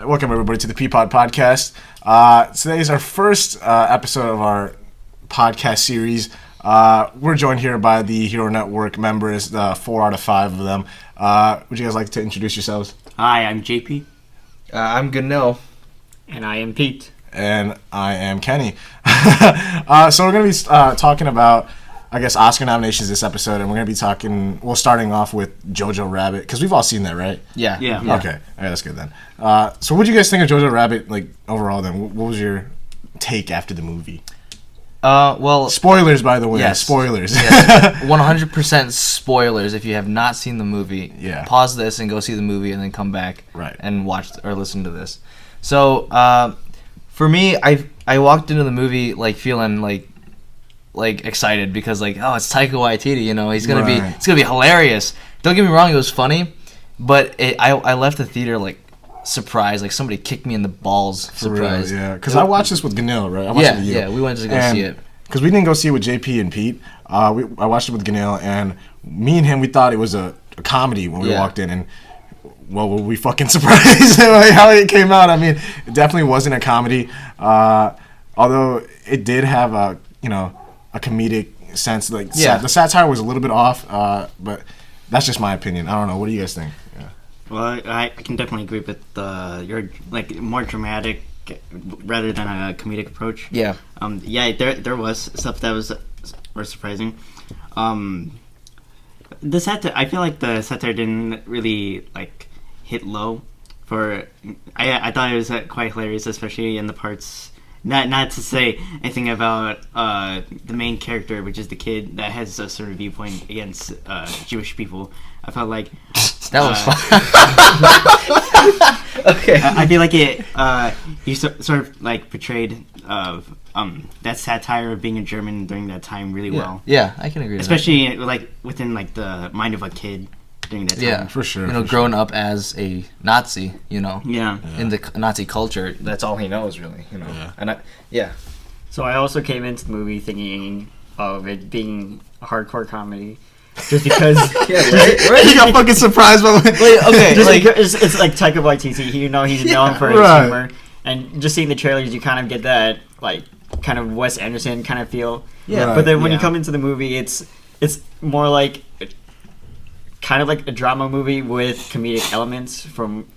Welcome everybody to the PeaPod Podcast. Today is our first episode of our podcast series. We're joined here by the Hero Network members, 4 out of 5 of them. Would you guys like to introduce yourselves? Hi, I'm JP. I'm Ganil. And I am Pete. And I am Kenny. So we're going to be talking about, I guess, Oscar nominations this episode, and we're going to be starting off with Jojo Rabbit, because we've all seen that, right? Yeah. Okay, all right, that's good then. So what do you guys think of Jojo Rabbit, like, overall then? What was your take after the movie? Well... Spoilers, by the way. Yes. Spoilers. Yes. 100% spoilers. If you have not seen the movie, pause this and go see the movie and then come back and watch or listen to this. So, for me, I walked into the movie, like, feeling, like excited because, like, oh, it's Taika Waititi, you know, it's gonna be hilarious. Don't get me wrong, it was funny, but I left the theater, like, surprised, like somebody kicked me in the balls. Surprised. Yeah, because I watched this with Ganil, right? I watched it with you. Yeah, we went to go see it. Because we didn't go see it with JP and Pete. I watched it with Ganil, and me and him, we thought it was a comedy when we walked in, and well, were we fucking surprised how it came out? I mean, it definitely wasn't a comedy, although it did have a comedic sense. Like, the satire was a little bit off, but that's just my opinion. I don't know. What do you guys think? Yeah. Well, I can definitely agree with your, like, more dramatic rather than a comedic approach. Yeah. There was stuff that was surprising. The satire, I feel like the satire didn't really, like, hit low. I thought it was quite hilarious, especially in the parts. Not to say anything about the main character, which is the kid that has a certain viewpoint against Jewish people. I felt like that was fun. Okay. I feel like he sort of, like, portrayed that satire of being a German during that time really well. Yeah, I can agree. Especially like within, like, the mind of a kid during that time. Yeah, for sure. Growing up as a Nazi, in the Nazi culture, that's all he knows, really. So I also came into the movie thinking of it being a hardcore comedy, just because. Right? You got fucking surprised by it's like Taika Waititi. He's known for his humor, and just seeing the trailers, you kind of get that, like, kind of Wes Anderson kind of feel. Yeah. But then when you come into the movie, it's more like kind of like a drama movie with comedic elements from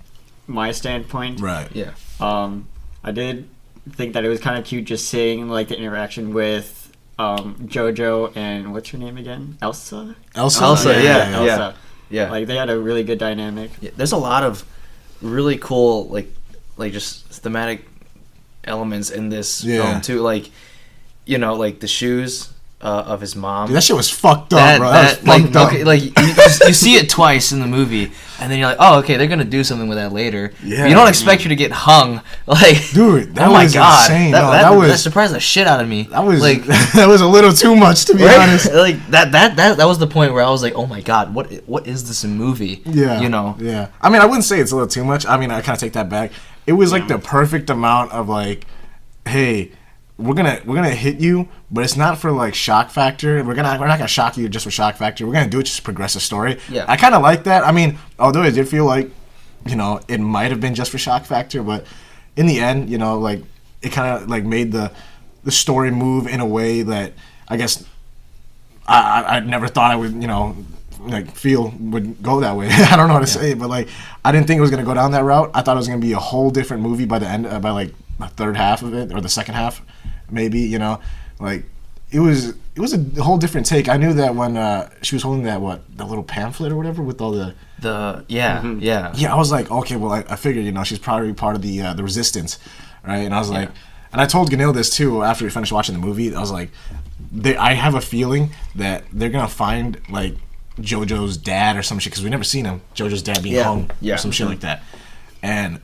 my standpoint. Right. Yeah. I did think that it was kind of cute just seeing, like, the interaction with Jojo and what's her name again? Elsa. Yeah. Like, they had a really good dynamic. Yeah, there's a lot of really cool, like just thematic elements in this film too. Like, like the shoes of his mom. Dude, that shit was fucked up, bro. That was fucked up. Okay, like you see it twice in the movie, and then you're like, oh, okay, they're gonna do something with that later. Yeah, but you don't expect you to get hung. Like, dude, that oh was my god, insane. That surprised the shit out of me. That was like that was a little too much, to be honest. Like that was the point where I was like, oh my god, what is this movie? Yeah, Yeah. I mean, I wouldn't say it's a little too much. I mean, I kind of take that back. It was like the perfect amount of, like, hey, we're gonna hit you, but it's not for, like, shock factor. We're not gonna shock you just for shock factor. We're gonna do it just to progress the story. Yeah. I kind of like that. I mean, although it did feel like, it might have been just for shock factor, but in the end, like, it kind of, like, made the story move in a way that I guess I never thought I would, like, feel would go that way. I don't know how to say it, but, like, I didn't think it was gonna go down that route. I thought it was gonna be a whole different movie by the end, by, like, the third half of it, or the second half, maybe. Like, it was a whole different take. I knew that when she was holding that the little pamphlet or whatever with all the I was like, okay, well, I figured, she's probably part of the resistance, right? And I was like, and I told Ganil this too after we finished watching the movie. I was like, I have a feeling that they're gonna find, like, Jojo's dad or some shit, because we never seen him. Jojo's dad being hung or some shit like that, and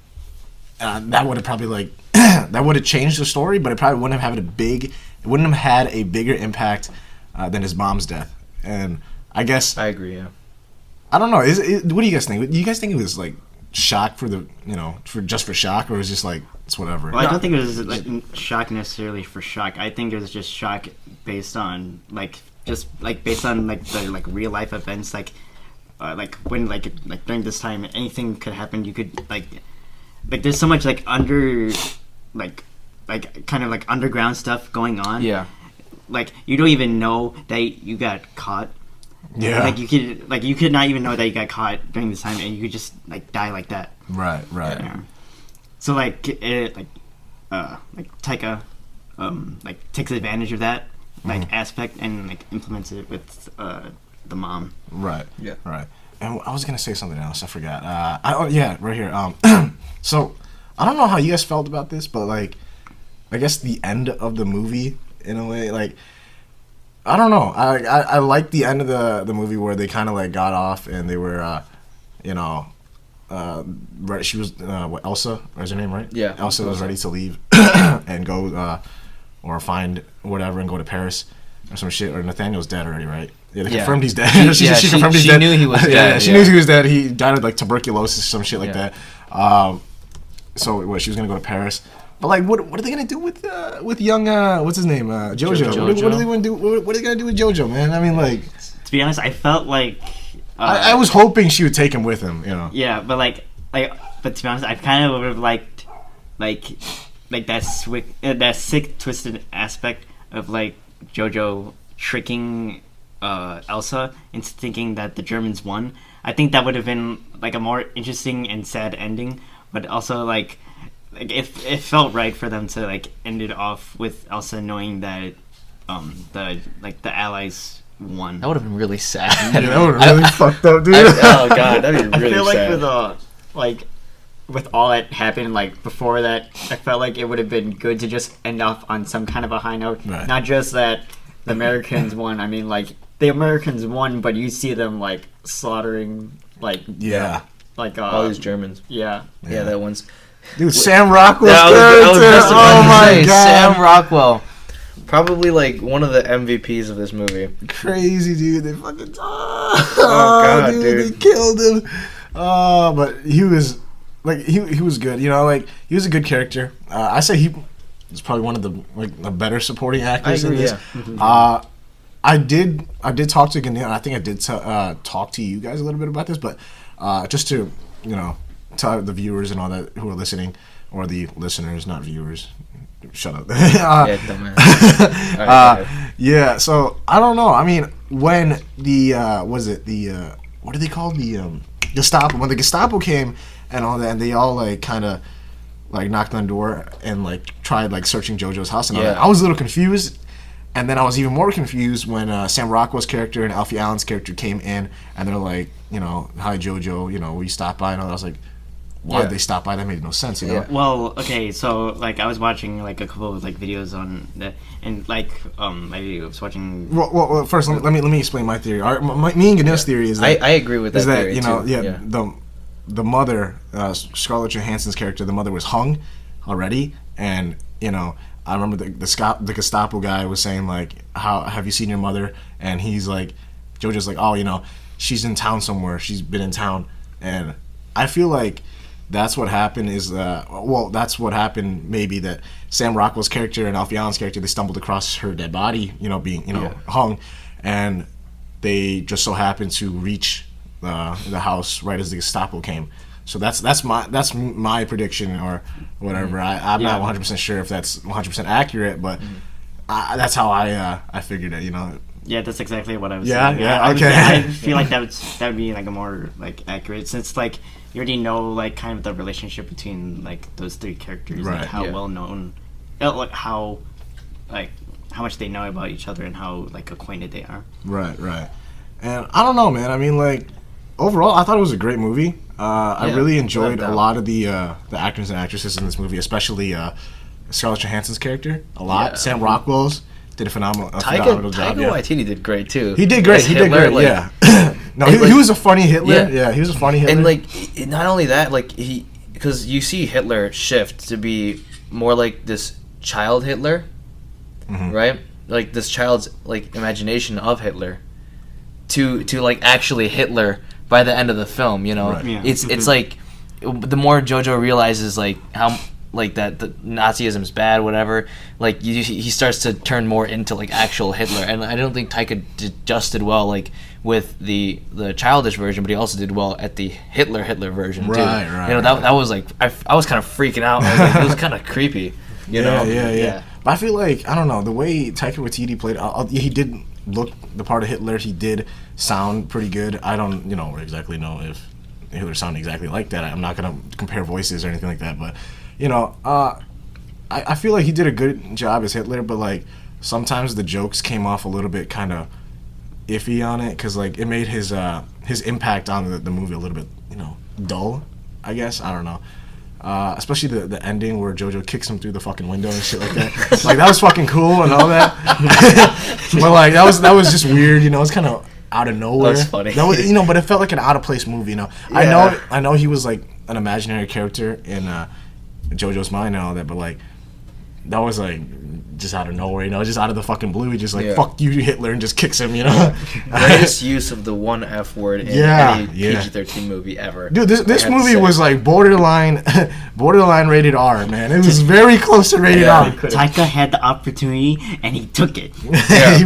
that would have probably, like, that would have changed the story, but it probably wouldn't have had a bigger impact than his mom's death. And I guess I agree. Yeah. I don't know. What do you guys think? Do you guys think it was, like, shock for the for shock, or is just like it's whatever? Well, I don't think it was like shock necessarily for shock. I think it was just shock based on based on the real life events, when during this time anything could happen. You could there's so much like kind of like underground stuff going on. Yeah. Like you don't even know that you got caught. Yeah. Like you could not even know that you got caught during this time, and you could just like die like that. Right. Yeah. So like Taika like takes advantage of that like aspect and like implements it with the mom. Right. Yeah. Right. And I was gonna say something else. I forgot. Right here. So I don't know how you guys felt about this, but like, I guess the end of the movie, in a way, like, I don't know. I like the end of the movie where they kind of like got off and they were, right. She was Elsa, is her name, right? Yeah. Elsa was ready to leave and go or find whatever and go to Paris or some shit. Or Nathaniel's dead already, right? Yeah, they confirmed he's dead. She confirmed he's dead. She knew he was dead. Yeah, she knew he was dead. He died of like tuberculosis or some shit like that. So she was gonna go to Paris. But like, what are they gonna do with young what's his name Jojo? What are they gonna do? What are they gonna do with Jojo, man? I mean, like, to be honest, I felt like I was hoping she would take him with him, you know. Yeah, but but to be honest, I kind of would have liked like that sick twisted aspect of like Jojo tricking Elsa into thinking that the Germans won. I think that would have been like a more interesting and sad ending, but also like it felt right for them to like end it off with Elsa knowing that the Allies won. That would have been really sad. Yeah, that would have really fucked up, dude. Oh god, that'd be really I feel sad. like with all that happened, like before that, I felt like it would have been good to just end off on some kind of a high note. Right. Not just that the Americans won. I mean, like the Americans won, but you see them like slaughtering, like all these Germans. Yeah, that one's. Dude, Sam Rockwell's Oh my god, Sam Rockwell, probably like one of the MVPs of this movie. Crazy, dude. They fucking oh god, dude, they killed him. But he was like he was good, you know, like he was a good character. I say he was probably one of the better supporting actors in this. Yeah. I did talk to Ganil, and I think I did talk to you guys a little bit about this, but just to, you know, tell the viewers and all that who are listening, or the listeners, not viewers. Shut up. Yeah, dumbass. Yeah, so I don't know. I mean, when the what are they called? The Gestapo. When the Gestapo came and all that, and they all like kind of like knocked on the door and like tried like searching Jojo's house and all that, I was a little confused. And then I was even more confused when Sam Rockwell's character and Alfie Allen's character came in, and they're like, you know, hi Jojo, you know, we stopped by, and I was like, why did they stop by? That made no sense, you know. Yeah. Well, okay, so like I was watching like a couple of like videos on that, and like I was watching. Well first let me explain my theory. Me and Ganil's theory is that I agree with that. Is that theory you know too. the mother, Scarlett Johansson's character, the mother was hung already, and you know. I remember the Gestapo guy was saying, like, how have you seen your mother? And he's like, Jojo's like, oh, you know, she's in town somewhere. She's been in town. And I feel like that's what happened that's what happened maybe, that Sam Rockwell's character and Alfie Allen's character, they stumbled across her dead body, you know, being, you know, hung. And they just so happened to reach the house right as the Gestapo came. So that's my prediction or whatever. I'm not 100% sure if that's 100% accurate, but that's how I figured it. You know. Yeah, that's exactly what I was saying. Yeah, okay. I feel like that would be like a more like accurate, since like you already know like kind of the relationship between like those three characters, right? Like how well known, like how much they know about each other and how like acquainted they are. Right. And I don't know, man. I mean, like overall, I thought it was a great movie. I really enjoyed a lot of the actors and actresses in this movie, especially Scarlett Johansson's character. A lot. Yeah. Sam Rockwell's did a phenomenal job. Taika Waititi did great too. He did great. Yeah. No, he was a funny Hitler. Yeah, he was a funny Hitler. And like, not only that, like because you see Hitler shift to be more like this child Hitler, right? Like this child's like imagination of Hitler, to like actually Hitler. By the end of the film, you know, it's like the more Jojo realizes like how like that the Nazism is bad, whatever. Like he starts to turn more into like actual Hitler, and I don't think Taika just did well like with the childish version, but he also did well at the Hitler version too. Right. You know, that was like I was kind of freaking out. I was like, it was kind of creepy. You know? Yeah. But I feel like, I don't know, the way Taika Waititi played, he did look the part of Hitler. He did sound pretty good. I don't, exactly know if Hitler sounded exactly like that. I'm not going to compare voices or anything like that. But, I feel like he did a good job as Hitler, but, like, sometimes the jokes came off a little bit kind of iffy on it, because, like, it made his impact on the movie a little bit, dull, I guess. I don't know. Especially the ending where Jojo kicks him through the fucking window and shit like that. Like, that was fucking cool and all that. But, like, that was just weird, it's kind of out of nowhere. That's funny. But it felt like an out of place movie, Yeah. I know he was, like, an imaginary character in Jojo's mind and all that, but, like, that was, like, just out of nowhere, just out of the fucking blue. He just, like, fuck you, Hitler, and just kicks him, Greatest use of the one F word in any PG-13 movie ever. Dude, this movie was, like, borderline rated R, man. It was very close to rated R. Taika had the opportunity, and he took it. Yeah.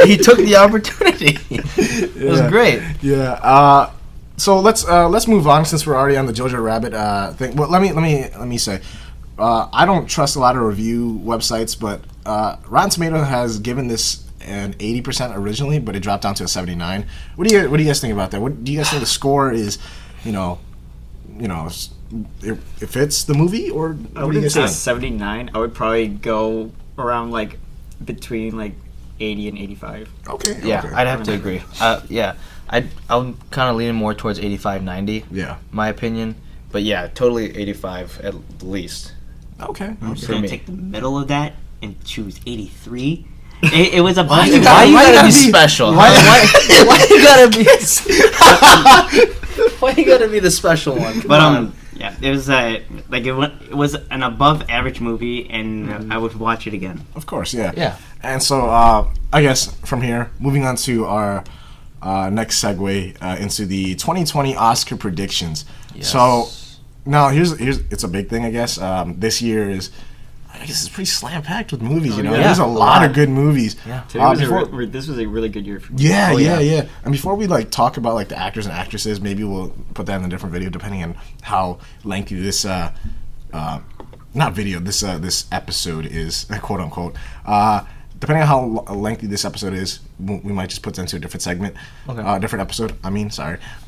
He took the opportunity. It was great. Yeah. So let's move on, since we're already on the Jojo Rabbit thing. Well, let me say, I don't trust a lot of review websites, but Rotten Tomatoes has given this an 80% originally, but it dropped down to a 79. What do you guys think about that? What do you guys think the score is? It fits the movie, or I wouldn't say 79. I would probably go around like between like 80 and 85. Okay. Yeah, okay. I'd have to agree. I'm kind of leaning more towards 85, 90. Yeah. My opinion, but yeah, totally 85 at least. Okay. I'm just gonna take the middle of that and choose 83. It was a why you gotta be special? Why you gotta be? Why you gotta be the special one? But yeah, it was it was an above average movie, and I would watch it again. Of course, yeah. Yeah. And so I guess from here, moving on to our next segue into the 2020 Oscar predictions. Yes. So. Now, here's it's a big thing, I guess. This year is, I guess, it's pretty slam-packed with movies, There's a lot of good movies. Yeah. This was a really good year for me. Yeah. And before we, like, talk about, like, the actors and actresses, maybe we'll put that in a different video, depending on how lengthy this, this episode is, quote-unquote. Depending on how lengthy this episode is, we might just put that into a different segment, different episode.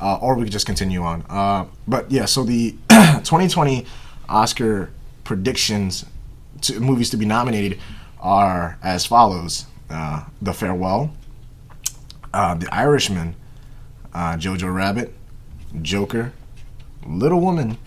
Or we could just continue on. But yeah, so the 2020 Oscar predictions to movies to be nominated are as follows: The Farewell, The Irishman, Jojo Rabbit, Joker, Little Woman,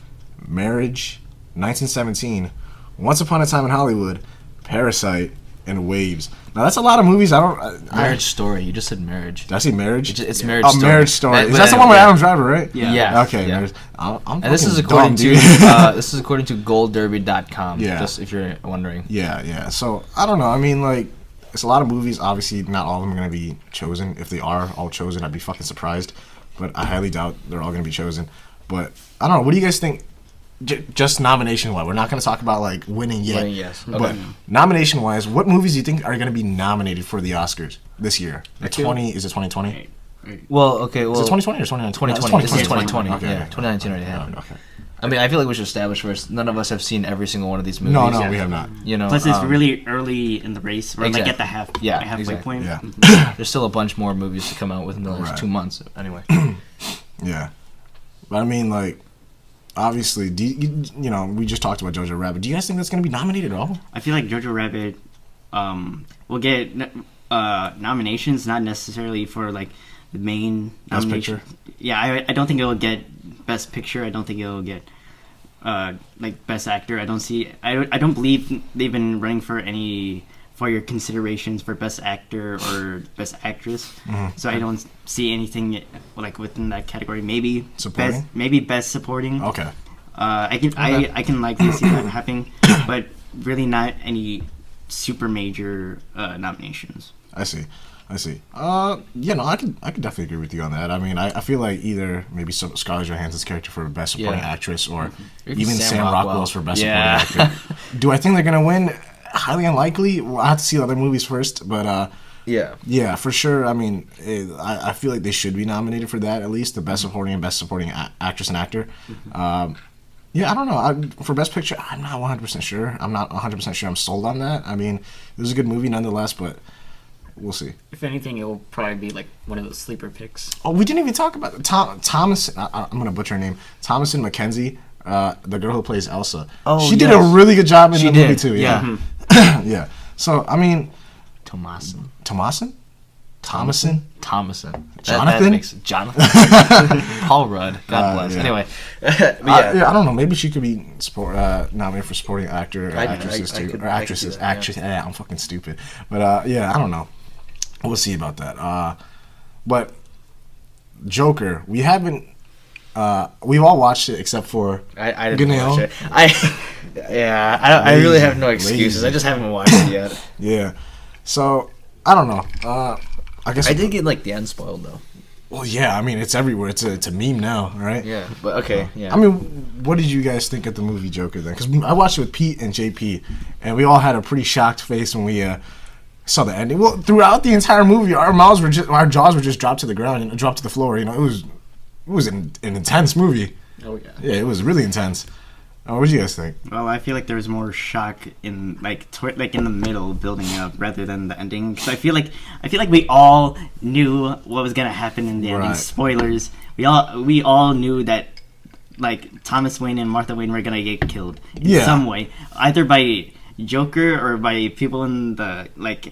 Marriage, 1917, Once Upon a Time in Hollywood, Parasite, and Waves. Now that's a lot of movies. Marriage Story. You just said Marriage. Did I say Marriage? It's Marriage Story. Marriage Story. Is that the one with Adam Driver, right? Yeah. Okay. Yeah. And this is according to GoldDerby.com. Yeah. Just if you're wondering. Yeah. So I don't know. I mean, like, it's a lot of movies. Obviously, not all of them are gonna be chosen. If they are all chosen, I'd be fucking surprised. But I highly doubt they're all gonna be chosen. But I don't know. What do you guys think? Just nomination-wise, we're not going to talk about like winning yet. Yes. Okay. But nomination-wise, what movies do you think are going to be nominated for the Oscars this year? Is it 2020? Well, okay. Well, is it 2020 or 2019? 2020. This is 2020. Okay. Yeah, 2019 already happened. Okay. I mean, I feel like we should establish first. None of us have seen every single one of these movies. No, we have not. Plus, it's really early in the race. We're like at the halfway point. Yeah. There's still a bunch more movies to come out within the last 2 months. Anyway. Yeah, but I mean, like, obviously, we just talked about Jojo Rabbit. Do you guys think that's going to be nominated at all? I feel like Jojo Rabbit will get nominations, not necessarily for like the main Best nomination. Picture. Yeah, I don't think it will get Best Picture. I don't think it will get like Best Actor. I don't believe they've been running for your considerations for Best Actor or Best Actress. Mm-hmm. So I don't see anything like within that category. Maybe supporting. Maybe Best Supporting. Okay. I can likely see that happening, but really not any super major nominations. I see. I see. Yeah, no, I could definitely agree with you on that. I mean, I feel like either maybe Scarlett Johansson's character for best supporting actress, or even Sam Rockwell's for best supporting actor. Do I think they're gonna win? Highly unlikely. Well, I have to see other movies first, but yeah, for sure. I mean, I feel like they should be nominated for that, at least the best supporting and best supporting actress and actor. Yeah, I don't know. For Best Picture, I'm not 100% sure. I'm not 100% sure I'm sold on that. I mean, it was a good movie nonetheless, but we'll see. If anything, it will probably be like one of those sleeper picks. Oh, we didn't even talk about Thomas. I'm going to butcher her name. Thomasin McKenzie, the girl who plays Elsa. Oh, she did a really good job in the movie, too. Yeah. Yeah. So, I mean... Thomasin? Thomasin. Jonathan? Jonathan? Paul Rudd. God bless. Yeah. Anyway. I don't know. Maybe she could be nominated for supporting actor or actresses too. Or actresses. I'm fucking stupid. But yeah, I don't know. We'll see about that. But Joker, we haven't... we've all watched it except for I didn't watch it. I really have no excuses. I just haven't watched it yet. Yeah. So, I don't know. I guess I did get like the end spoiled though. Well, yeah, I mean it's everywhere. It's a meme now, right? Yeah, but okay, yeah. I mean, what did you guys think of the movie Joker then? Because I watched it with Pete and JP, and we all had a pretty shocked face when we saw the ending. Well, throughout the entire movie, our jaws were just dropped to the ground and dropped to the floor. You know, it was an intense movie. Oh yeah. Yeah, it was really intense. What do you guys think? Well, I feel like there was more shock in in the middle building up rather than the ending. Because I feel like we all knew what was gonna happen in the ending. Spoilers. We all knew that like Thomas Wayne and Martha Wayne were gonna get killed in some way, either by Joker or by people in the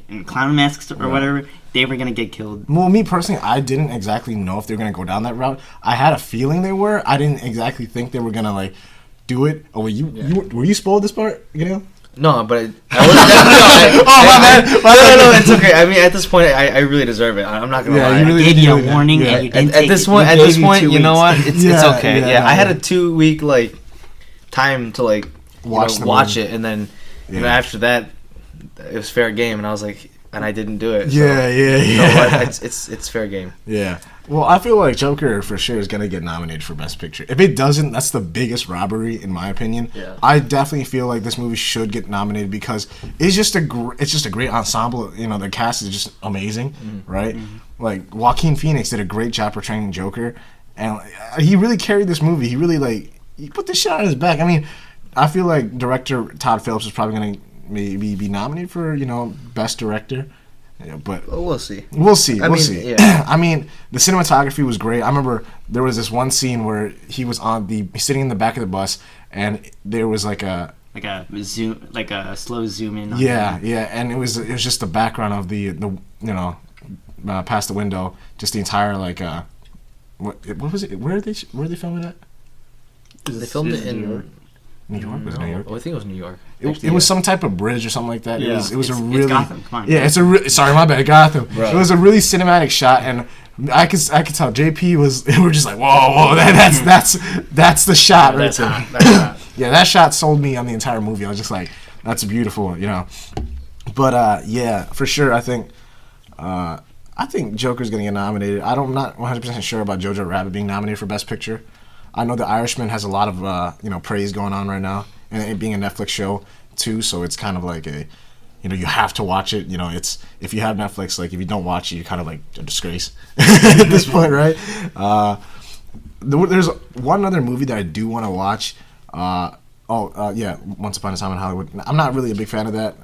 in clown masks or whatever. They were gonna get killed. Well, me personally, I didn't exactly know if they were gonna go down that route. I had a feeling they were. I didn't exactly think they were gonna do it. Oh, were you spoiled this part? You know? No, but I wasn't. My bad. No, it's okay. I mean, at this point, I really deserve it. I'm not gonna lie. You really gave you a warning. Yeah. And at this point, you know what? It's okay. Yeah, I had a 2-week time to watch it, and then after that, it was fair game, and I was like, and I didn't do it. So, you know what? It's fair game. Yeah. Well, I feel like Joker for sure is gonna get nominated for Best Picture. If it doesn't, that's the biggest robbery in my opinion. Yeah. I definitely feel like this movie should get nominated because it's just a great ensemble. You know, the cast is just amazing, right? Mm-hmm. Like Joaquin Phoenix did a great job portraying Joker, and he really carried this movie. He really he put this shit on his back. I mean, I feel like director Todd Phillips is probably gonna maybe be nominated for Best Director. Yeah, but we'll see. We'll see. Yeah. I mean, the cinematography was great. I remember there was this one scene where he was sitting in the back of the bus, and there was a zoom, a slow zoom in. Yeah, and it was just the background of the past the window, just the entire what was it? Where are they filming at? They filmed it in New York? Was it New York? Oh, I think it was New York. It was some type of bridge or something like that. Yeah. It was a really... It's Gotham. Come on. Yeah, sorry, my bad. Gotham. Right. It was a really cinematic shot, and I could tell JP was... We were just like, whoa, that's the shot right there. That's hot. Yeah, that shot sold me on the entire movie. I was just like, that's beautiful, But, yeah, for sure, I think Joker's going to get nominated. I'm not 100% sure about Jojo Rabbit being nominated for Best Picture. I know The Irishman has a lot of praise going on right now, and it being a Netflix show too, so it's kind of like you have to watch it. It's if you have Netflix, if you don't watch it, you're kind of like a disgrace at this point, right? There's one other movie that I do want to watch. Once Upon a Time in Hollywood. I'm not really a big fan of that.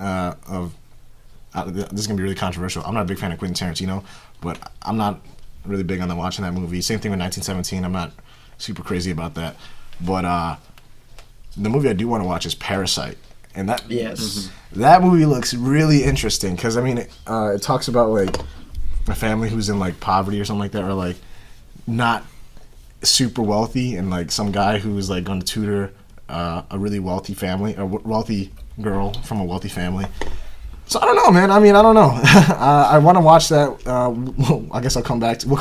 This is gonna be really controversial. I'm not a big fan of Quentin Tarantino, but I'm not really big on watching that movie. Same thing with 1917. I'm not super crazy about that, but the movie I do want to watch is Parasite, and that movie looks really interesting because it talks about a family who's in poverty or something like that, or not super wealthy, and some guy who's going to tutor a really wealthy family, a wealthy girl from a wealthy family. So I don't know, man. I don't know. I want to watch that. I guess we'll come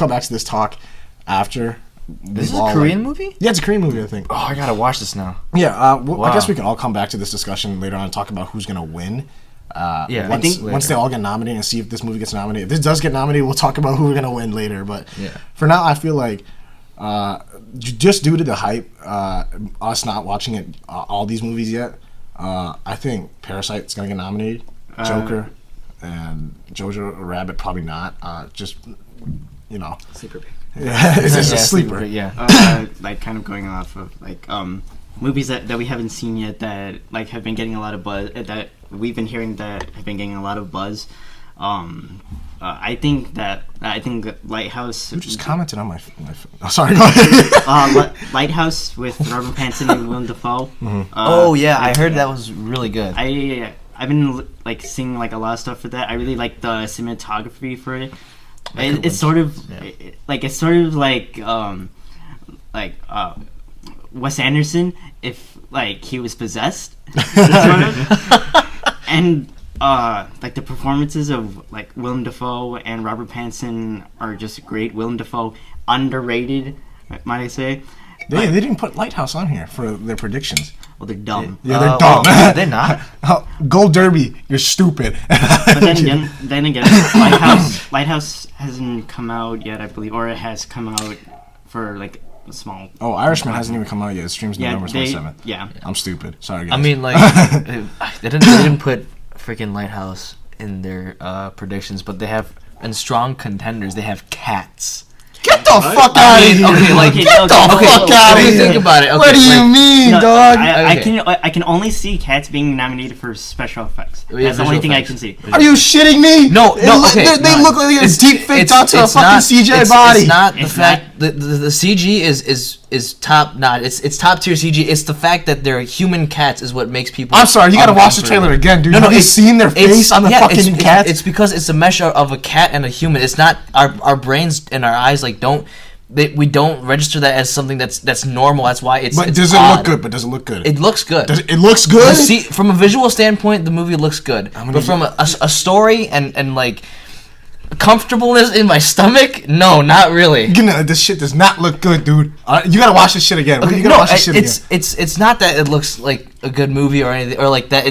back to this talk after. This is a Korean movie? Yeah, it's a Korean movie, I think. Oh, I gotta watch this now. Yeah, I guess we can all come back to this discussion later on and talk about who's gonna win. Once they all get nominated and see if this movie gets nominated. If this does get nominated, we'll talk about who we're gonna win later. But for now, I feel like just due to the hype, us not watching all these movies yet, I think Parasite's gonna get nominated. Joker and Jojo Rabbit probably not. Just sleeper pick. Yeah, it's just a sleeper. Like kind of going off of like movies that we haven't seen yet that like have been getting a lot of buzz, that we've been hearing that have been getting a lot of buzz. I think Lighthouse. You just commented on my oh, sorry. Go ahead. Lighthouse with Robert Pattinson and Willem Dafoe. I heard that was really good. I've been like seeing like a lot of stuff for that. I really like the cinematography for it. It's sort of like Wes Anderson if like he was possessed, sort of. And like the performances of like Willem Dafoe and Robert Pattinson are just great. Willem Dafoe underrated, might I say? They didn't put Lighthouse on here for their predictions. Well, they're dumb. Yeah, they're dumb. They're not. Gold Derby, you're stupid. But then again, Lighthouse hasn't come out yet, I believe, or it has come out for like a small. Oh, Irishman hasn't even come out yet. It streams November 27th. Yeah. I'm stupid. Sorry, guys. I mean, like, they didn't put freaking Lighthouse in their predictions, but they have, in strong contenders, they have Cats. Get the fuck out of here! Get the fuck out of here! Think about it. Okay, what do you mean, dog? I can only see Cats being nominated for special effects. That's the only thing I can see. Are you shitting me? No. They look like a deep faked onto a fucking CGI body. It's not the fact that the CG is top notch. It's top tier CG. It's the fact that they're human cats is what makes people. I'm sorry, you gotta watch the trailer again, dude. Have you seen their face on the fucking cat? It's because it's a mesh of a cat and a human. It's not our brains and our eyes we don't register that as something that's normal. That's why it's. But does it look good? It looks good. It looks good. See, from a visual standpoint, the movie looks good. But from a story and like comfortableness in my stomach, no, not really. This shit does not look good, dude. You gotta watch this shit again. Okay, it's not that it looks like a good movie or anything, or like that.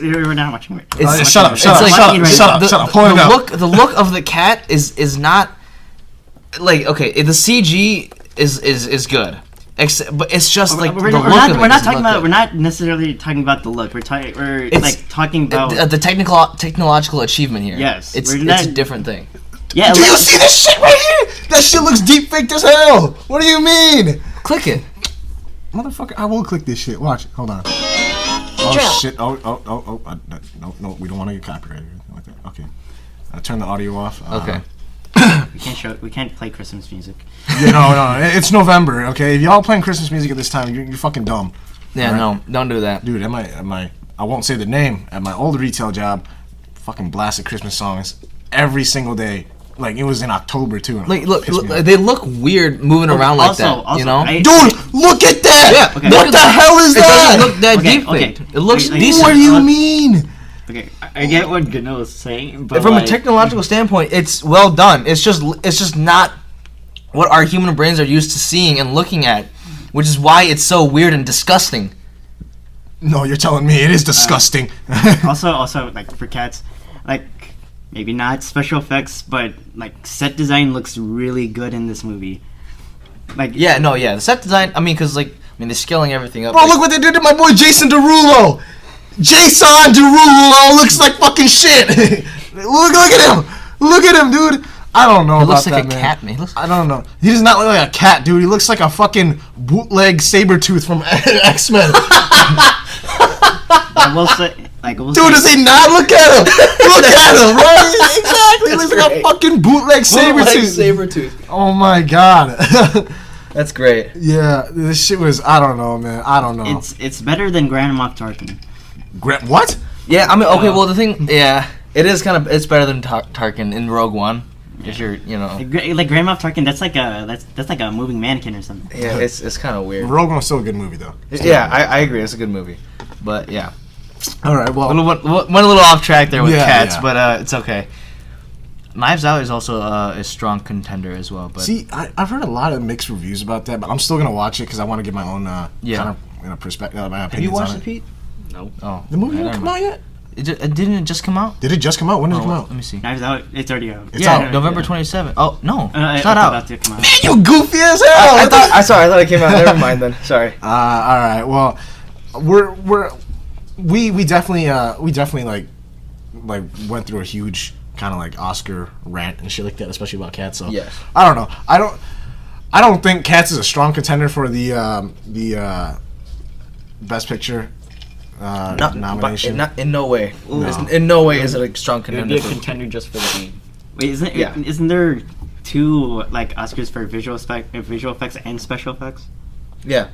You're not watching it. Shut up. The look of the cat is not. Like, okay, the CG is good, but it's just like we're not necessarily talking about the look. We're talking about the technological achievement here. Yes, it's a different thing. Yeah, do you see this shit right here? That shit looks deep faked as hell. What do you mean? Click it, motherfucker. I will click this shit. Watch. Hold on. Oh shit. No. We don't want to get copyrighted or anything like that. Okay. Turn the audio off. Okay. We can't play Christmas music. Yeah, no. It's November, okay? If y'all playing Christmas music at this time, you're fucking dumb. Yeah, right? No, don't do that. Dude, I won't say the name, at my old retail job, fucking blasted Christmas songs every single day. Like, it was in October, too. Like, look, they look weird moving around like that, you know? Dude, look at that! Yeah, okay. What the hell is that? It doesn't look that deep faked. It looks decent. What do you mean? Okay, I get what Gano is saying, but from a technological standpoint, it's well done. It's just not what our human brains are used to seeing and looking at, which is why it's so weird and disgusting. No, you're telling me it is disgusting. Also, like for Cats, like maybe not special effects, but like set design looks really good in this movie. Like the set design. They're scaling everything up. Bro, look what they did to my boy Jason Derulo. Jason Derulo looks like fucking shit. look at him, dude. I don't know about that, man. He looks like a cat, man. I don't know. He does not look like a cat, dude. He looks like a fucking bootleg Sabretooth from X-Men. Dude, does he not? Look at him. Look at him, right? Exactly. He looks like a fucking bootleg Sabretooth. Oh my god. That's great. Yeah, this shit was. I don't know, man. I don't know. It's better than Grand Moff Tarkin. What? Yeah, I mean, okay. Well, the thing, it is kind of. It's better than Tarkin in Rogue One. If you're, like Grand Moff Tarkin, that's like a moving mannequin or something. Yeah, it's kind of weird. Rogue One's still a good movie, though. I agree. It's a good movie, but yeah. All right. Well, went a little off track there with Cats, but it's okay. Knives Out is also a strong contender as well. But see, I've heard a lot of mixed reviews about that, but I'm still gonna watch it because I want to get my own kind of perspective, my opinions. Have you watched on it, Pete? No. Oh, the movie didn't come out yet. Didn't it just come out? Did it just come out? When did it come out? Let me see. No, it's out. It's already out. It's out. November 27th. Oh no, it's It's not out. about to come out. Man, you goofy as hell. I thought it came out. Never mind then. Sorry. All right. Well, we definitely like went through a huge kind of like Oscar rant and shit like that, especially about Cats. So Yes. I don't know. I don't think Cats is a strong contender for the Best Picture nomination. In no way. No. In no way is it a strong It'd contender. be a contender just for the name. Wait, isn't there 2 like Oscars for visual effects and special effects? Yeah.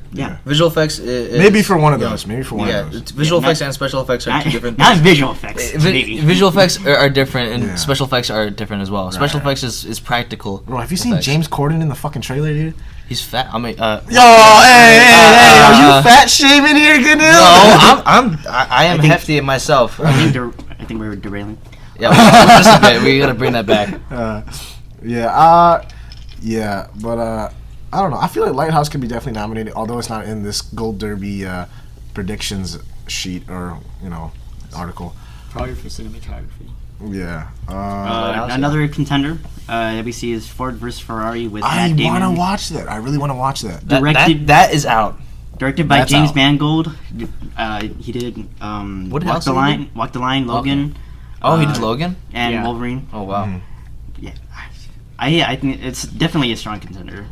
Visual effects. Maybe for one of those. Maybe for one of those. Visual effects and special effects are two different. Not visual effects. Maybe. Visual effects are different, and special effects are different as well. Right. Special effects is practical. Bro, have you seen James Corden in the fucking trailer, dude? He's fat. I mean, Yo, hey, are you fat shaming here, Ganil? No, I am hefty myself. I think we were derailing. Yeah, just a bit. We gotta bring that back. But I don't know. I feel like Lighthouse could be definitely nominated, although it's not in this Gold Derby predictions sheet or article. Probably for cinematography. Yeah. Another contender that we see is Ford vs Ferrari with Matt Damon. I want to watch that. I really want to watch that. That is out. Directed by James Mangold. He did Walk the Line, Logan. He did Logan and Wolverine. Oh wow. Mm-hmm. Yeah, I think it's definitely a strong contender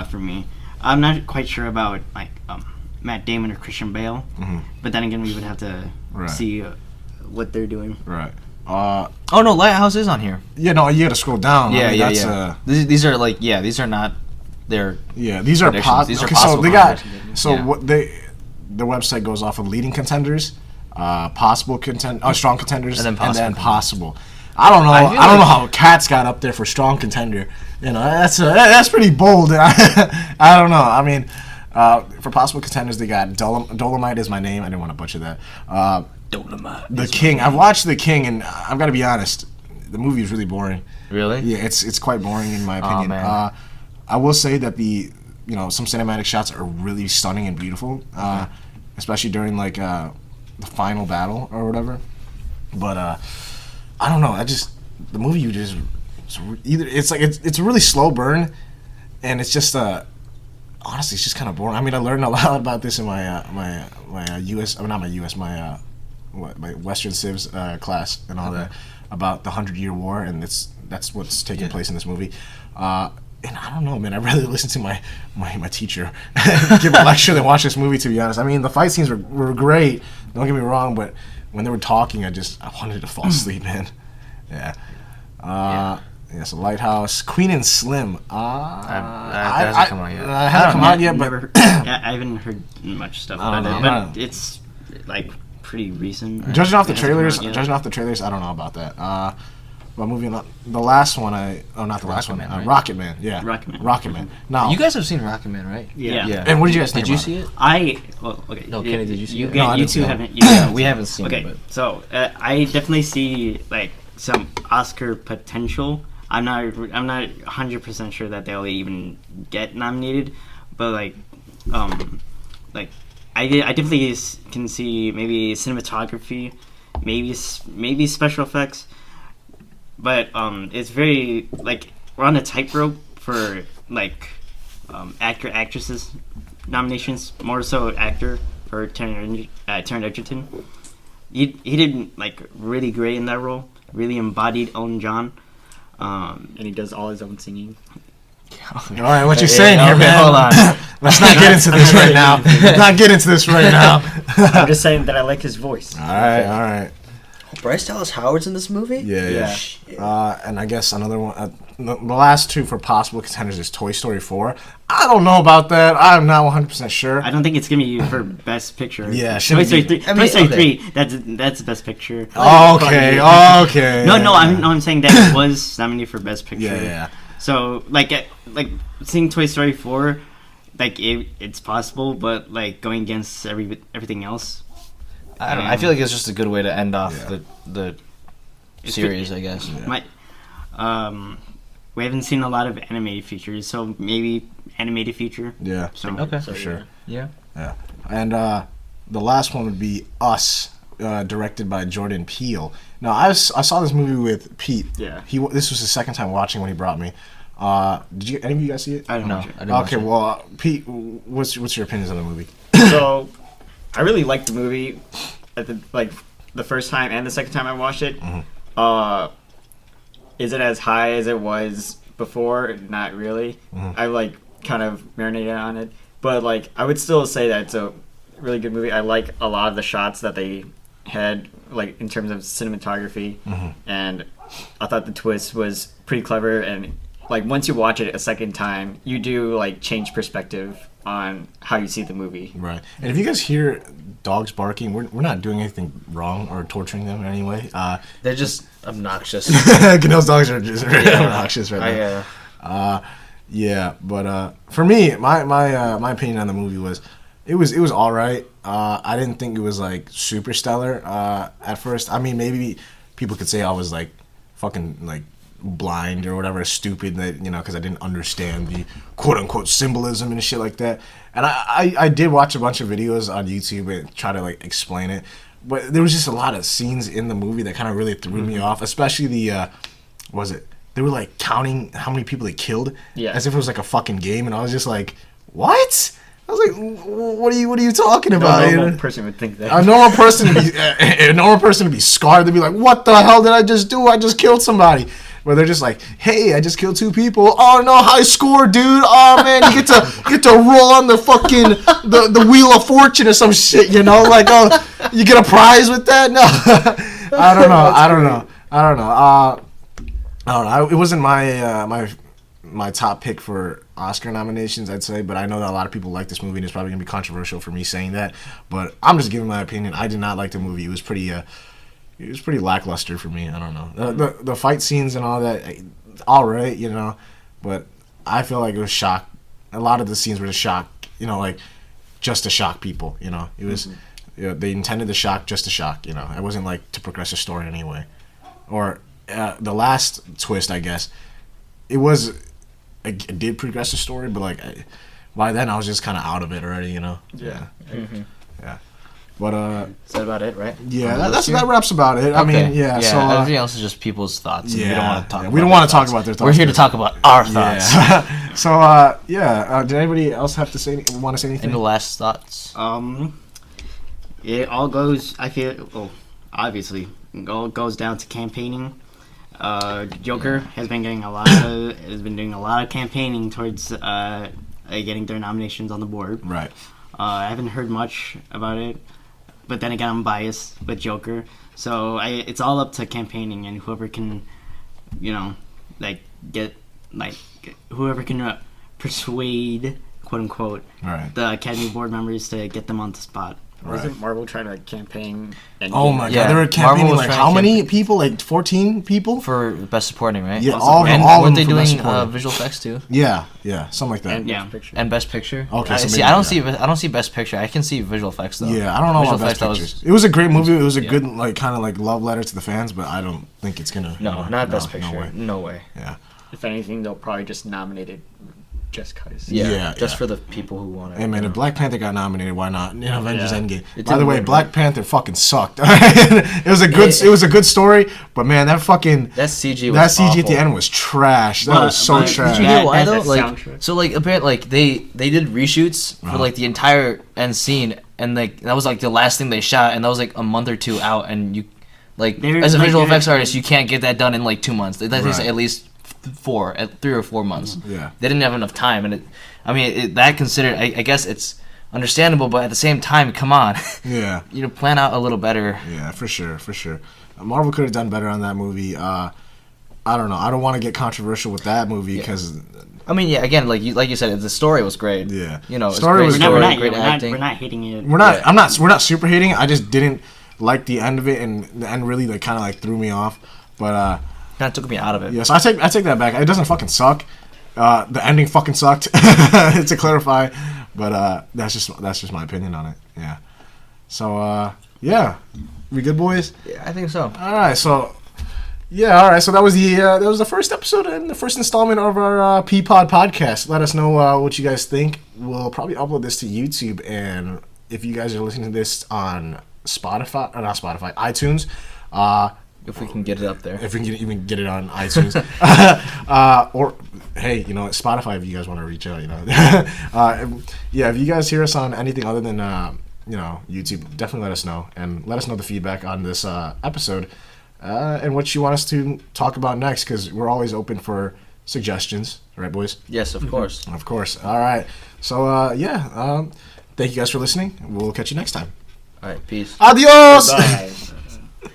for me. I'm not quite sure about like Matt Damon or Christian Bale, but then again, we would have to see what they're doing. Right. Oh no, Lighthouse is on here. Yeah, no, you got to scroll down. Yeah. These are like these are not their. Yeah, these are possible. These are okay, possible. So they got what the website goes off of leading contenders, possible strong contenders, and then possible. I don't know. I don't know how Cats got up there for strong contender. That's pretty bold. I don't know. I mean, for possible contenders, they got Dolomite is my name. I didn't want to butcher that. Dolomite. The King. I've watched The King, and I've got to be honest. The movie is really boring. Really? Yeah, it's quite boring in my opinion. Oh, man. I will say that some cinematic shots are really stunning and beautiful, especially during like the final battle or whatever. But I don't know. The movie it's a really slow burn, and it's just honestly it's just kind of boring. I mean, I learned a lot about this in my my Western Civs class and all that about the 100-Year War, and that's what's taking place in this movie. And I don't know, man. I'd rather listen to my teacher give a lecture than watch this movie, to be honest. I mean, the fight scenes were great. Don't get me wrong, but when they were talking, I wanted to fall asleep, man. Yeah. So Lighthouse, Queen and Slim. That hasn't come out yet. It hasn't come out yet, but I haven't heard much stuff about it. But it's like pretty recent. Judging off the trailers, I don't know about that. But moving on, the last one, not the last one, right? Rocket Man, yeah. Rocket Man. Now, you guys have seen Rocket Man, right? Yeah. And what did you guys think? Did you see it? Okay. No, Kenny, did you see it? You two haven't. We haven't seen it. Okay, so I definitely see like some Oscar potential. I'm not 100% sure that they'll even get nominated, but I definitely can see maybe cinematography, maybe special effects. But it's very like we're on a tightrope for like actresses nominations, more so actor for Taron Egerton. He did like really great in that role. Really embodied Elton John. And he does all his own singing. All right, what you saying here, man? Hold on. Let's not get into this right now. I'm just saying that I like his voice. All right. Bryce Dallas Howard's in this movie? Yeah. And I guess another one, the last two for possible contenders is Toy Story 4. I don't know about that. I'm not 100% sure. I don't think it's going to be for Best Picture. Yeah, Toy Story 3. Toy Story 3, that's Best Picture. Okay. No, I'm saying that it was nominated for Best Picture. Yeah. So, like seeing Toy Story 4, like, it's possible, but, like, going against everything else... I don't know. I feel like it's just a good way to end off the series, I guess. Yeah. We haven't seen a lot of animated features, so maybe animated feature. Yeah. So, okay. For sure. Yeah. And the last one would be Us. directed by Jordan Peele. Now, I saw this movie with Pete. Yeah. This was his second time watching when he brought me. Did any of you guys see it? I didn't watch it. Okay, well, Pete, what's your opinions on the movie? So, I really liked the movie at the first time and the second time I watched it. Mm-hmm. Is it as high as it was before? Not really. Mm-hmm. I kind of marinated on it, but I would still say that it's a really good movie. I like a lot of the shots that they had, in terms of cinematography, and I thought the twist was pretty clever. And once you watch it a second time, you do change perspective on how you see the movie. Right. And if you guys hear dogs barking, we're not doing anything wrong or torturing them in any way. They're just obnoxious. Those dogs are just really obnoxious right now. Yeah, but for me, my opinion on the movie was it was all right. I didn't think it was super stellar at first. I mean, maybe people could say I was fucking blind or whatever, stupid, that because I didn't understand the quote unquote symbolism and shit like that. And I did watch a bunch of videos on YouTube and try to explain it, but there was just a lot of scenes in the movie that kind of really threw me off, especially the they were counting how many people they killed, as if it was a fucking game, and I was just what? I was what are you talking about? No normal person would think that. A normal person would be scarred. They'd be what the hell did I just do? I just killed somebody. Where they're just hey, I just killed 2 people. Oh no, high score, dude. Oh man, you get to roll on the fucking the wheel of fortune or some shit. Oh, you get a prize with that? No, I don't know. It wasn't my top pick for Oscar nominations, I'd say, but I know that a lot of people like this movie, and it's probably gonna be controversial for me saying that. But I'm just giving my opinion. I did not like the movie. It was pretty lackluster for me. I don't know. The fight scenes and all that, all right, but I feel it was shock. A lot of the scenes were just shock, just to shock people. It was they intended the shock just to shock. It wasn't to progress the story in any way. Or the last twist, I guess, it did progress the story, but by then I was just kind of out of it already. Yeah. Mm-hmm. Yeah. But is that about it, right? Yeah, that wraps about it. Okay. I mean, yeah. So everything else is just people's thoughts. Yeah, we don't want to talk. We don't want to talk about their thoughts. We're here to talk about our thoughts. Yeah. So did anybody else want to say anything? Any last thoughts? It all goes. I feel. Well, obviously, it all goes down to campaigning. Joker has been doing a lot of campaigning towards getting their nominations on the board. Right. I haven't heard much about it. But then again, I'm biased with Joker, so it's all up to campaigning and whoever can, whoever can persuade, quote unquote, the Academy Board members to get them on the spot. Wasn't Marvel trying to campaign? Oh my god, they were campaigning how many people? 14 people for best supporting, right? Yeah, all weren't they doing visual effects too? Yeah, something like that. And best picture. Okay, I don't see best picture. I can see visual effects though. Yeah, I don't know about best pictures. It was a great movie. It was a good kind of love letter to the fans, but I don't think it's gonna. No, not best picture. No way. Yeah. If anything, they'll probably just nominate it just cause. Just for the people who want it. Hey man, if Black Panther got nominated, why not? Avengers Endgame. By the way, Black Panther fucking sucked. It was a good story, but man, that CG at the end was trash. That was so trash. Did you hear why though? Apparently, they did reshoots for the entire end scene, and that was the last thing they shot, and that was a month or 2 out, and you as a visual effects artist, you can't get that done in 2 months. That takes at least 3 or 4 months. Yeah, they didn't have enough time, and that considered, I guess it's understandable, but at the same time, come on. Yeah, plan out a little better. Yeah, for sure. Marvel could have done better on that movie. I don't know. I don't want to get controversial with that movie because. Again, like you said, the story was great. Yeah, story was great. Great acting. We're not hating it. We're not super hating it. I just didn't like the end of it, and the end really kind of threw me off. But kind of took me out of it. Yeah, so I take that back. It doesn't fucking suck. The ending fucking sucked. To clarify, but that's just my opinion on it. Yeah. So we good, boys? Yeah, I think so. All right, so. Yeah, all right. So that was the first episode and the first installment of our PeaPod podcast. Let us know what you guys think. We'll probably upload this to YouTube, and if you guys are listening to this on Spotify, or not Spotify, iTunes. If we can get it up there. If we can even get it on iTunes. Or, hey, you know, Spotify, if you guys want to reach out, you know. Yeah, if you guys hear us on anything other than, you know, YouTube, definitely let us know. And let us know the feedback on this episode and what you want us to talk about next, because we're always open for suggestions. Right, boys? Yes, of course. Of course. All right. So, thank you guys for listening. We'll catch you next time. All right, peace. Adios! Bye.